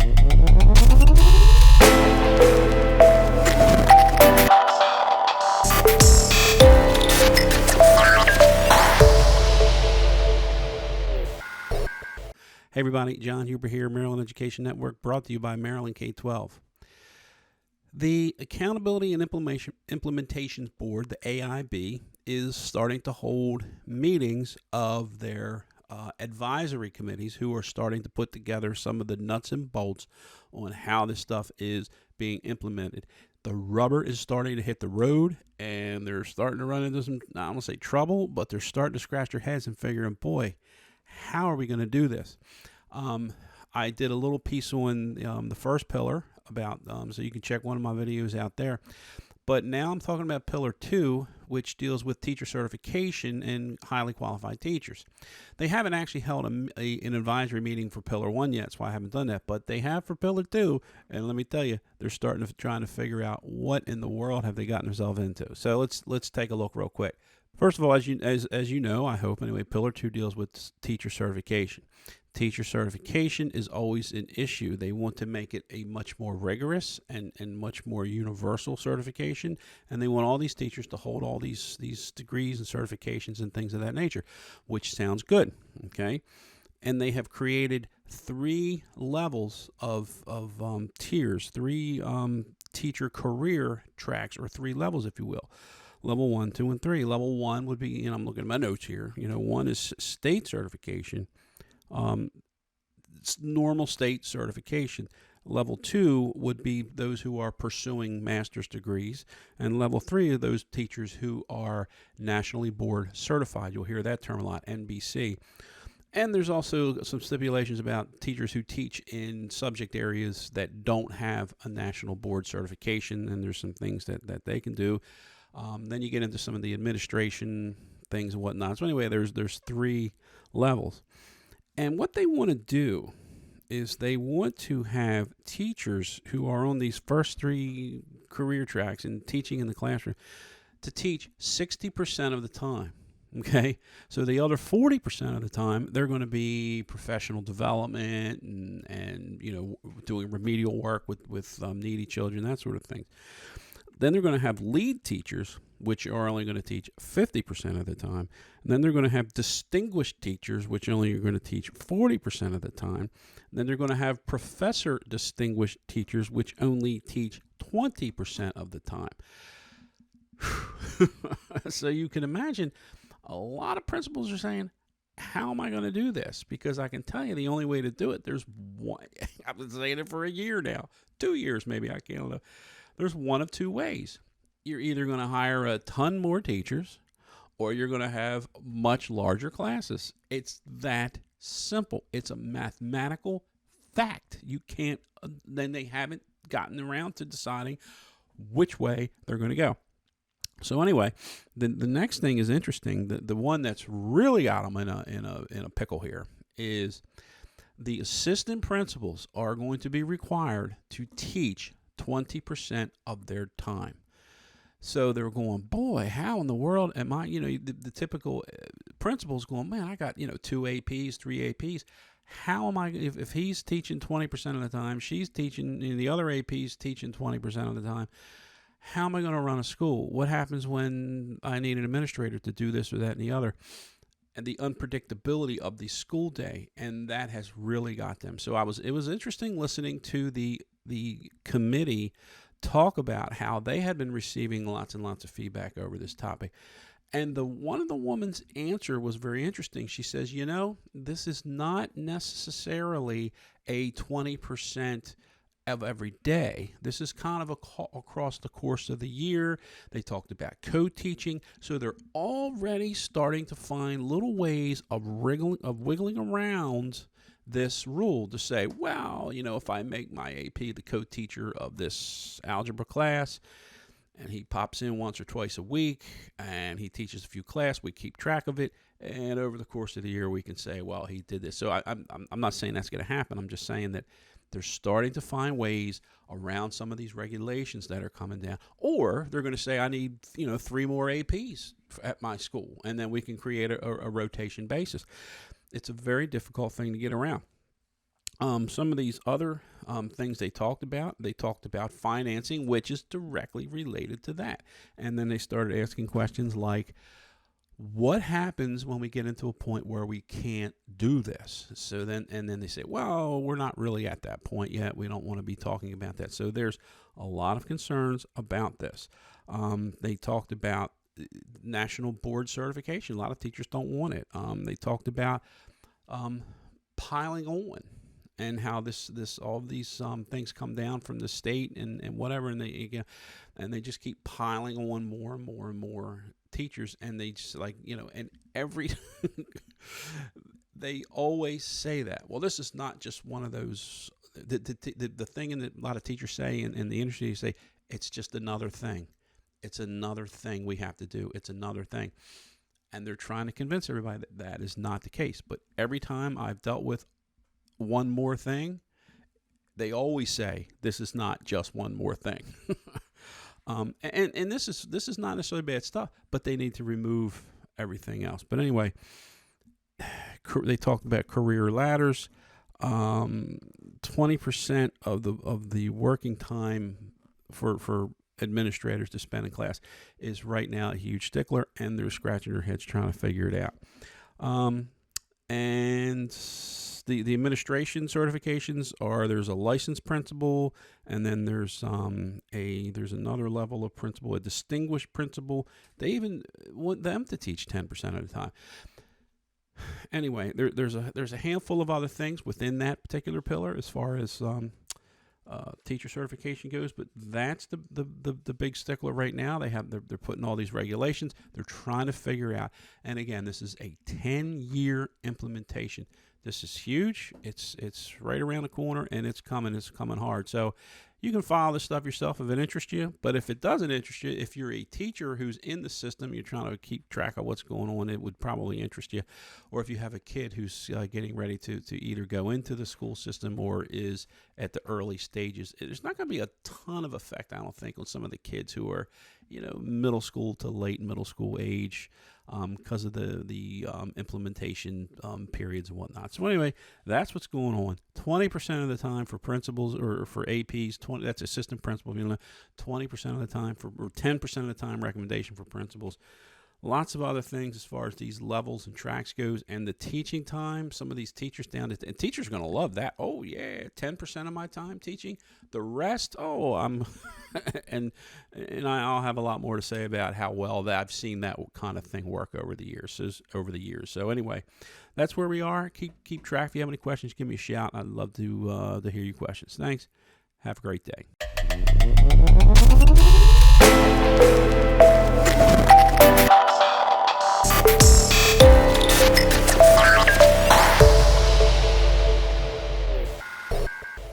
Hey everybody, John Huber here, Maryland Education Network, brought to you by Maryland K-12. The Accountability and Implementations Board, the AIB, is starting to hold meetings of their advisory committees who are starting to put together some of the nuts and bolts on how this stuff is being implemented. The rubber is starting to hit the road, and they're starting to run into some, I don't want to say trouble, but they're starting to scratch their heads and figuring, boy, how are we going to do this? I did a little piece on the first pillar about, so you can check one of my videos out there. But now I'm talking about Pillar 2, which deals with teacher certification and highly qualified teachers. They haven't actually held an advisory meeting for Pillar 1 yet, that's why I haven't done that. But they have for Pillar 2, and let me tell you, they're trying to figure out what in the world have they gotten themselves into. So let's take a look real quick. First of all, as you know, I hope anyway, Pillar 2 deals with teacher certification. Teacher certification is always an issue. They want to make it a much more rigorous and much more universal certification, and they want all these teachers to hold all these degrees and certifications and things of that nature, which sounds good, okay? And they have created 3 levels of tiers, 3 teacher career tracks, or 3 levels, if you will. Level 1, 2, and 3. Level 1 would be, and I'm looking at my notes here, 1 is state certification, normal state certification. Level 2 would be those who are pursuing master's degrees, and level 3 are those teachers who are nationally board certified. You'll hear that term a lot, NBC. And there's also some stipulations about teachers who teach in subject areas that don't have a national board certification, and there's some things that they can do. Then you get into some of the administration things and whatnot. So anyway, there's 3 levels. And what they want to do is they want to have teachers who are on these first 3 career tracks and teaching in the classroom to teach 60% of the time. Okay, so the other 40% of the time, they're going to be professional development and doing remedial work with needy children, that sort of thing. Then they're going to have lead teachers, which are only going to teach 50% of the time. And then they're going to have distinguished teachers, which only are going to teach 40% of the time. And then they're going to have professor distinguished teachers, which only teach 20% of the time. So you can imagine a lot of principals are saying, how am I going to do this? Because I can tell you the only way to do it, there's one. I've been saying it for a year now, 2 years maybe, I can't know. There's one of 2 ways. You're either going to hire a ton more teachers, or you're going to have much larger classes. It's that simple. It's a mathematical fact. You can't, then they haven't gotten around to deciding which way they're going to go. So anyway, the next thing is interesting. The one that's really got them in a pickle here is the assistant principals are going to be required to teach 20% of their time. So they're going, boy, how in the world am I, the typical principal's going, man, I got, 2 APs, 3 APs. How am I, if he's teaching 20% of the time, she's teaching, the other AP's teaching 20% of the time, how am I going to run a school? What happens when I need an administrator to do this or that and the other? And the unpredictability of the school day, and that has really got them. So it was interesting listening to the committee talk about how they had been receiving lots and lots of feedback over this topic. And one of the woman's answer was very interesting. She says, this is not necessarily a 20% of every day. This is kind of across the course of the year. They talked about co-teaching. So they're already starting to find little ways of wiggling around this rule to say, well, if I make my AP the co-teacher of this algebra class, and he pops in once or twice a week, and he teaches a few classes, we keep track of it, and over the course of the year, we can say, well, he did this. So I'm not saying that's going to happen. I'm just saying that they're starting to find ways around some of these regulations that are coming down. Or they're going to say, I need 3 more APs at my school, and then we can create a rotation basis. It's a very difficult thing to get around. Some of these other things they talked about financing, which is directly related to that. And then they started asking questions like, what happens when we get into a point where we can't do this? And then they say, well, we're not really at that point yet. We don't want to be talking about that. So there's a lot of concerns about this. They talked about national board certification. A lot of teachers don't want it. They talked about piling on, and how all of these things come down from the state and whatever, and they just keep piling on more and more and more teachers, and they just and every they always say that. Well, this is not just one of those. The thing that a lot of teachers say in the industry, say it's just another thing. It's another thing we have to do. It's another thing. And they're trying to convince everybody that that is not the case. But every time I've dealt with one more thing, they always say this is not just one more thing. And this is not necessarily bad stuff, but they need to remove everything else. But anyway, they talked about career ladders. 20% of the working time for administrators to spend in class is right now a huge stickler, and they're scratching their heads trying to figure it out. And the administration certifications there's a licensed principal, and then there's another level of principal, a distinguished principal. They even want them to teach 10% of the time. Anyway, there's a handful of other things within that particular pillar as far as teacher certification goes, but that's the big stickler right now. They're putting all these regulations. They're trying to figure out. And again, this is a 10-year implementation. This is huge. It's right around the corner, and it's coming hard. So you can follow this stuff yourself if it interests you. But if it doesn't interest you, if you're a teacher who's in the system, you're trying to keep track of what's going on, it would probably interest you. Or if you have a kid who's getting ready to either go into the school system or is at the early stages, there's not going to be a ton of effect, I don't think, on some of the kids who are, middle school to late middle school age, because of the implementation periods and whatnot. So anyway, that's what's going on. 20% of the time for principals or for APs, that's assistant principals, 20% of the time or 10% of the time recommendation for principals. Lots of other things as far as these levels and tracks goes, and the teaching time. Some of these teachers and teachers are going to love that. Oh yeah, 10% of my time teaching. The rest, I'm, and I'll have a lot more to say about how well that I've seen that kind of thing work over the years. So anyway, that's where we are. Keep track. If you have any questions, give me a shout. I'd love to hear your questions. Thanks. Have a great day.